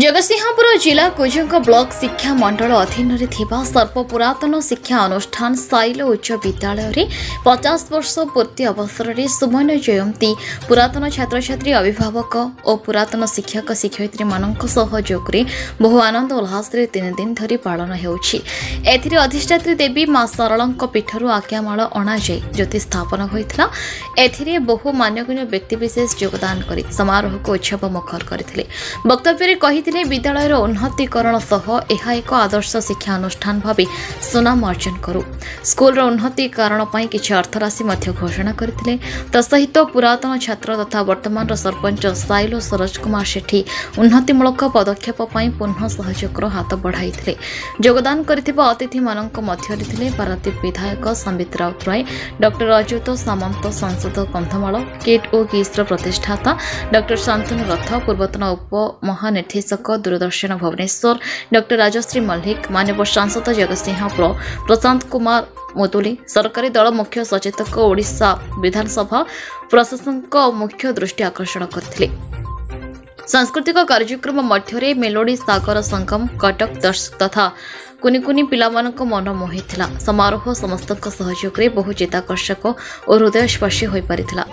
जगतसिंहपुर जिला कुजंग ब्लॉक शिक्षा मंडल अधीन सर्वपुरातन शिक्षा अनुष्ठान साइल उच्च विद्यालय रे 50 वर्ष पूर्ति अवसर में सुमन जयंती पुरातन छात्र छात्री अभिभावक और पुरातन शिक्षक शिक्षयित्री मानक सहयोग में बहु आनंद उल्लास 3 दिन धरी पालन होउछि। एथिरे अधिष्ठात्री देवी मां सरलंक पीठर आज्ञामाल अणाई ज्योति स्थापन होइथिला। एथिरे बहु मान्यगण्य व्यक्तिविशेष योगदान करी समारोह को उत्सव मुखर करथिले। वक्तव्य कही विद्यालय उन्नतीकरण सह यह एक आदर्श शिक्षा अनुष्ठान भाव सुनाम अर्जन करू। स्कूल उन्नतीकरण किसी अर्थराशि घोषणा करते। तसहित पुरातन छात्र तथा वर्तमान सरपंच साइलो सरोज कुमार सेठी उन्नतिमूलक पदक्षेप पुनः सहयोग हाथ बढ़ाई योगदान करथिबा अतिथि मानक मध्यरे पारादीप विधायक संबित राउतराय, डॉक्टर अच्युत सामंत, सांसद कंधमाल किट ओ गिस्र प्रतिष्ठाता डॉक्टर शांतनु रथ, पूर्वतन उप महानिर्देशक दूरदर्शन भुवनेश्वर डॉक्टर राजश्री मल्लिक, माननीय सांसद जगतसिंहपुर प्रशांत कुमार मुदुली, सरकारी दल मुख्य सचेतक ओडिशा विधानसभा प्रशासक मुख्य दृष्टि आकर्षण करथिले। सांस्कृतिक कार्यक्रम मध्य मेलोडी सागर संगम कटक दर्शक तथा कुनी पिलामानक मन मोहिथिला। समारोह समस्त सहयोग में बहु चित्ताकर्षक और हृदयस्पर्शी हो पारिथिला।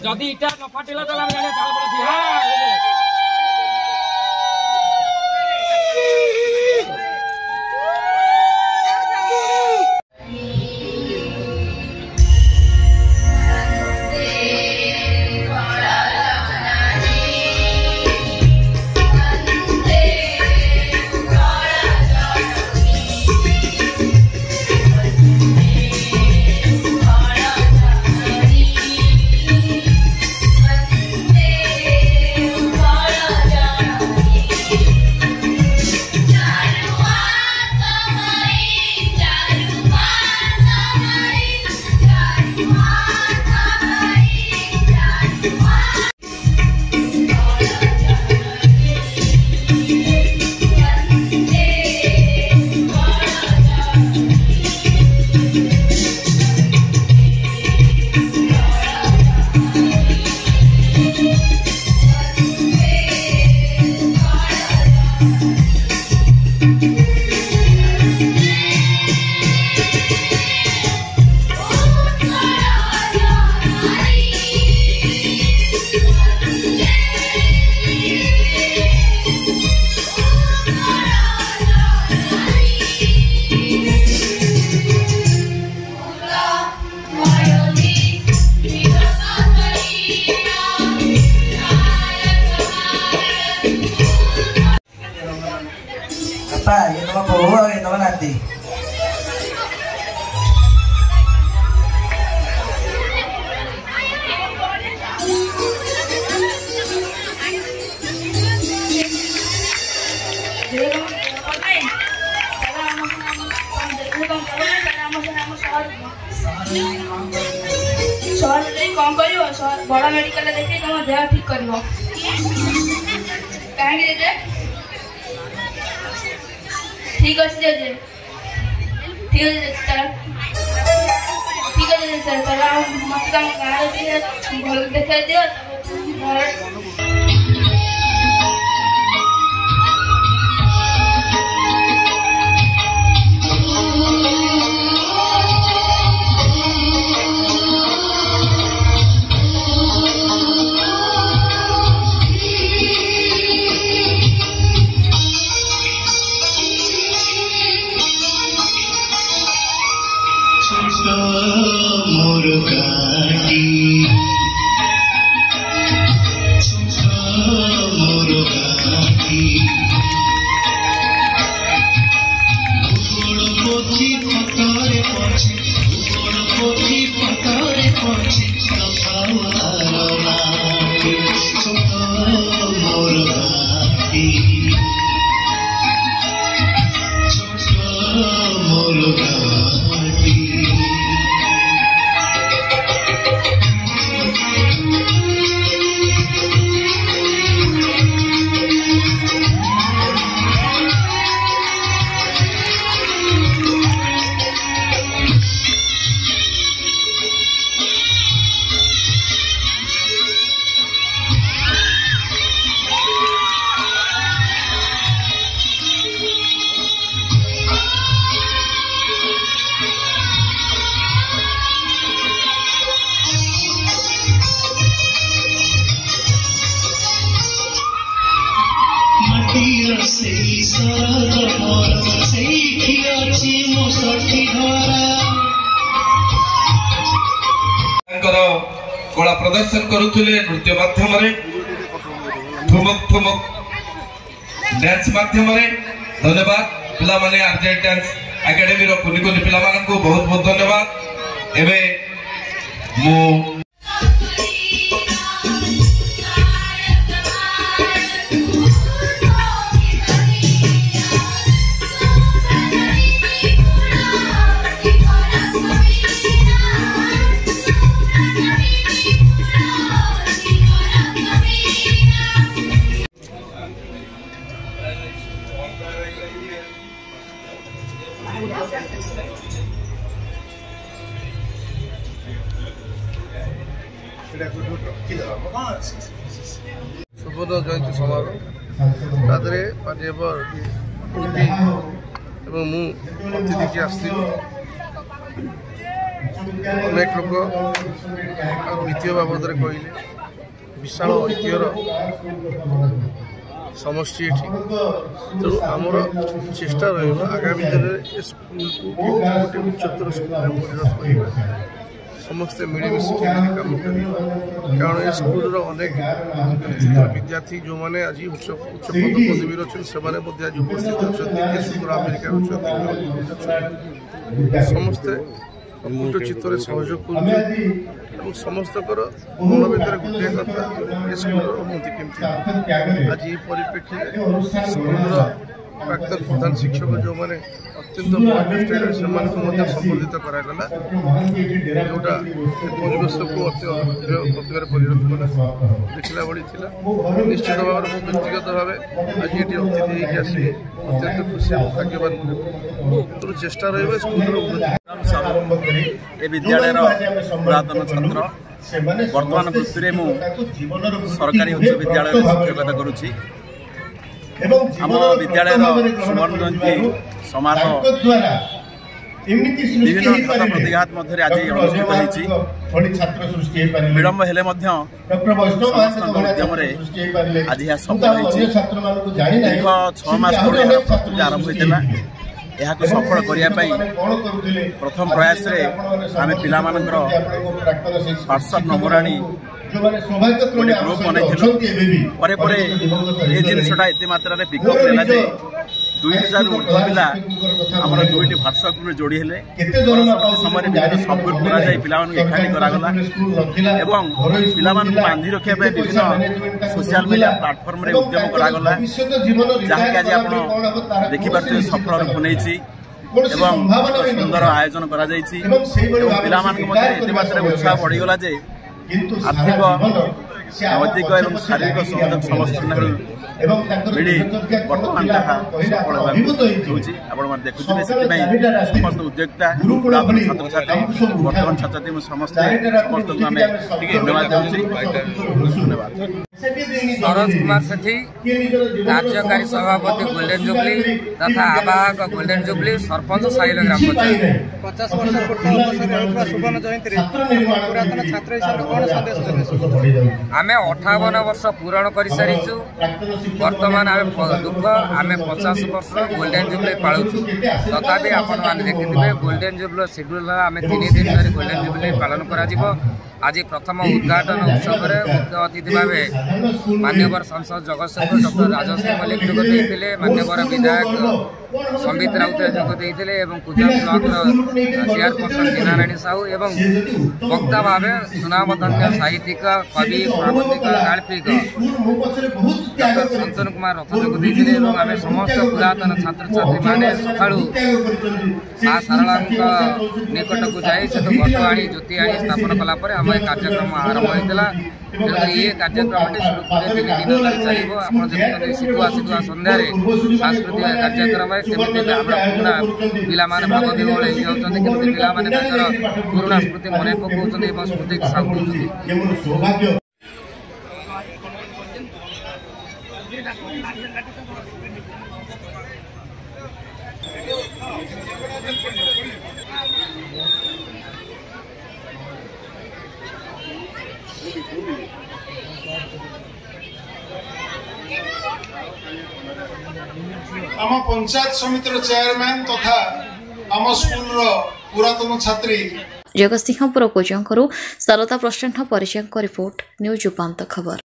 जदि इटा न फाटिला बड़ा मेडिकल देखिए तुम देह ठीक कर ठीक अच्छे ठीक अच्छे सर मत भल देखा दियो। पोथी कला प्रदर्शन करुले नृत्य माध्यम ठुमक ठुमक डांस माध्यम धन्यवाद पिला माने आरजे डांस एकेडमी रो कुनी कुनी पिला मानन को बहुत बहुत धन्यवाद एबे मु सुबोध जयंती समारोह तादरे माननीय एमपी एवं मु अतिथि की आसती अनेक लोक ऐतिह्य बाबद कहले विशाल ऐतिह्यर समष्टि तेणु आमर चेष्टा रगामी दिन में स्कूल को गोटे उच्चतर स्कूल परिणत करवा समस्ते मिलमिशि कम कर कारण ये स्कूल अनेक विद्यार्थी जो मैंने आज उच्च पद पदवी अच्छे से आज उपस्थित अच्छा सुंदर अमेरिका समस्ते अकुट चित्तर सहयोग कर समस्त मन भर गोटे कथा स्कूल उन्नति केमती आज ये परिप्रेक्षी स्कूल प्राक्तन प्रधान शिक्षक जो मैंने अत्यंत से संबोधित कराला जोटा परिवेश को अत्यंत परिणत कला देखला भाई निश्चित भाव में व्यक्तिगत भाव आज ये अतिथि आसी अत्यंत खुशी भाग्यवान तो चेष्टा रहा स्कूल विद्यालय पुरातन छात्र वर्तमान वृत्ति में सरकारी उच्च विद्यालय शिक्षकता करुच्ची आम विद्यालय सुवर्ण जयंती समारोह विभिन्न घात प्रतिघात मध्य आज अनुष्ठित विलंब हेले समस्त उद्यम आज यह सफल दीर्घ 6 मास तले प्रस्तुति आरंभ होता यह सफल करने प्रथम प्रयास आम पिला व्हाट्सएप नंबर आनी गोटे ग्रुप बनई ये जिनसा एत मात्रा पिकअप है 2000 ऊर्ध पिला आम 2टी व्हाट्सएप ग्रुप जोड़ी है समय विभिन्न सबमिट कर एकाठी करागला एवं पिला बांधि रखापी विभिन्न सोशल मीडिया प्लाटफर्म उद्यम करागला जहाँकि आज आप देखिपे सफल रूप नहीं सुंदर आयोजन कर पिला मात्रा उत्साह बढ़ीगला आर्थिक नैतिक और शारीरिक सहयोग समस्त मिली बर्तमान जहाँ सफल होगा देखुए से समस्त उद्योक्ता छात्र छात्री वर्तमान छात्र छात्री समस्त को आम धन्यवाद धन्यवाद। सरोज कुमार सेठी कार्यकारी सभापति गोल्डन जुबली तथा आवाहक गोल्डन जुबली सरपंच साइल ग्राम पंचायत 50 वर्ष पूर्ति अवसर सुवर्ण जयंती पुरातन छात्र हिसाब से कौन संदेश देबे आमे 58 वर्ष पूरण कर सारिछु वर्तमान आमे दुख आमे 50 वर्ष गोल्डन जुबली पाळुछु तथापि आपण मान देखिथिबे गोल्डन जुबली शेड्यूल आमे 3 दिन धरि गोल्डन जुबली पालन करा जिवो आज प्रथम उद्घाटन उत्सव में मुख्य अतिथि भाव मान्यवर सांसद जगतसिंहपुर डॉक्टर राजश्री मल्लिक जोगदे मान्यवर विधायक संबित राउत जोगदे पूजा ब्लॉक चेयरपर्सन मीनाराणी साहू एवं वक्ता भाव सुनामधन्य साहित्यिक कवि प्राबंधिक गाल्पिक डॉक्टर शांतनु कुमार रथ जोगदे आम समस्त पुरातन छात्र छात्री मैंने सका माँ सारा निकट को जाए घट आनी ज्योति आनी स्थापन कलापर आम कार्यक्रम आरंभ होता ये कार्यक्रम 3 दिन धरी चलो आप शिखुआ शिखुआ सन्धार सांस्कृतिक कार्यक्रम केमी पुराणा पिला भाग विभोल होती पिला पुराणा स्मृति मन पकाउं स्मृति सागुं आम पंचायत समितिर चेयरमैन तथा आम स्कूल पुरातन छात्री जगतसिंहपुर कोजंकरू सरदा प्रसन्न परिचय रिपोर्ट न्यूज उपांत खबर।